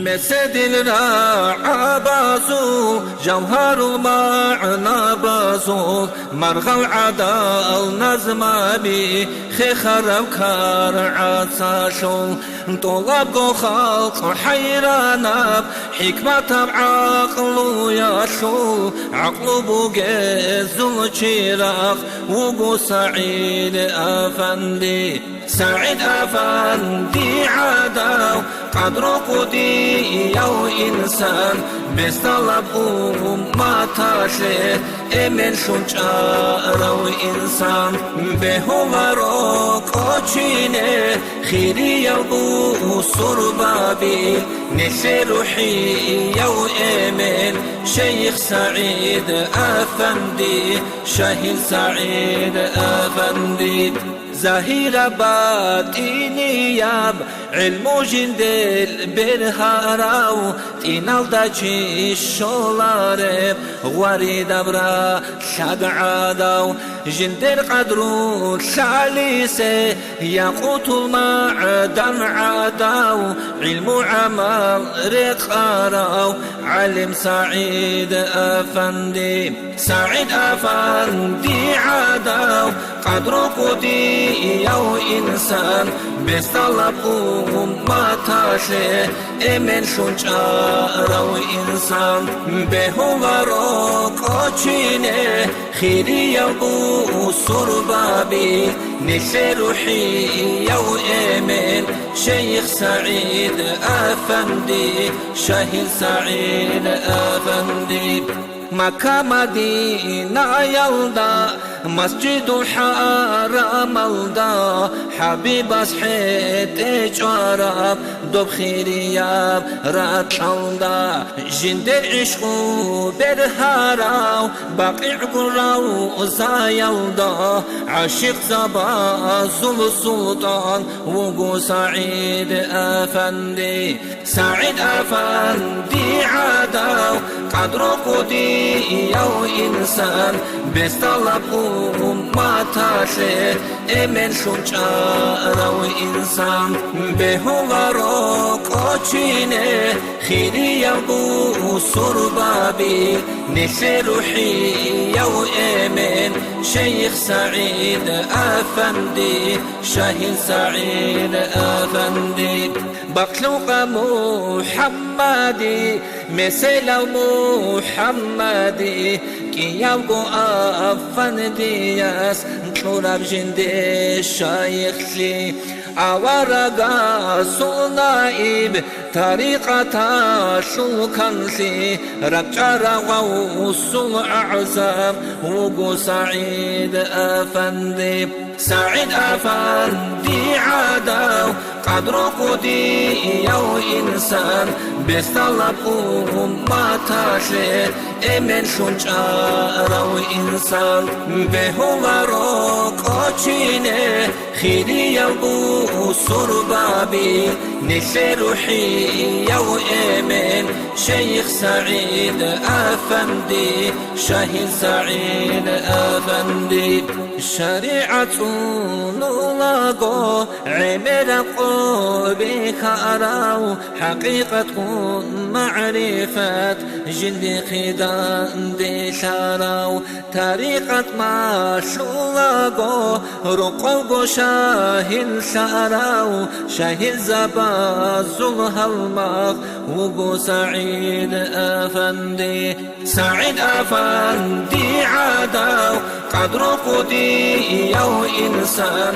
مسد الراعى بازو جوهر المعنى بازو مرغ العدال نظم بي خرب كار عساشو طلب خلق حيرانب حكمة بعقل يشو عقل بوجز الشراق وبو سعيد أفندي سعيد أفندي عداو قدر قدي يو إنسان بستلب ما تاشي إمن شنجارو إنسان بهو روكوشيني خيري يبو سربابي نشي روحي يو إمن شيخ سعيد أفندي شهيد سعيد أفندي زهير باطيني ياب علم جندل برهاراو تينال داجي شولارب غواري دبرا شاد عاداو جندل قدرو شاليسي ياقوت المعدن عاداو علم عمل رقاراو علم سعيد أفندي سعيد أفندي عاداو قدر قدي يو إنسان بستلب ما تاشي إمن شنجارو إنسان بهو روكوشيني خيري يبو سربابي نشي روحي يو إمن شيخ سعيد أفندي شهيد سعيد أفندي مكة مدينة يلدا مسجد الحرام الدا حبيب صحيت جراب دوب خيرياب راتلدا جند عشقو برهاراو باقي قراو زايلدا عاشق زبا زل السلطان وقو سعيد أفندي سعيد أفندي عداو قدر قدي يو إنسان بستلب ما تاشي إمن شنجارو إنسان بهو روكوشيني خيري يبو سربابي نشي روحي يو إمن شيخ سعيد أفندي شهيد سعيد أفندي بقلوق محمدي مثل محمدي كي يبقوا أفندي ياس طلب جندي شايخ لي أورقا سلائب طريقة شلكنسي رجع غوص الأعزاب وقو سعيد أفندي سعيد أفندي عداو قدر قدي يو إنسان بستلب ما تاشي إمن شنجارو إنسان بهو روكوشيني خيري يبو سربابي نشي روحي يو إمن شيخ سعيد أفندي شهيد سعيد أفندي شريعة نلاقو عمر قلبك أراو حقيقة معرفة جلد خدان دي شاراو طريقة ما شلاقو رقوق شاهل شاراو شاهل زباز الهلماغ وقو سعيد أفندي سعيد أفندي عداو قدر قدي يو إنسان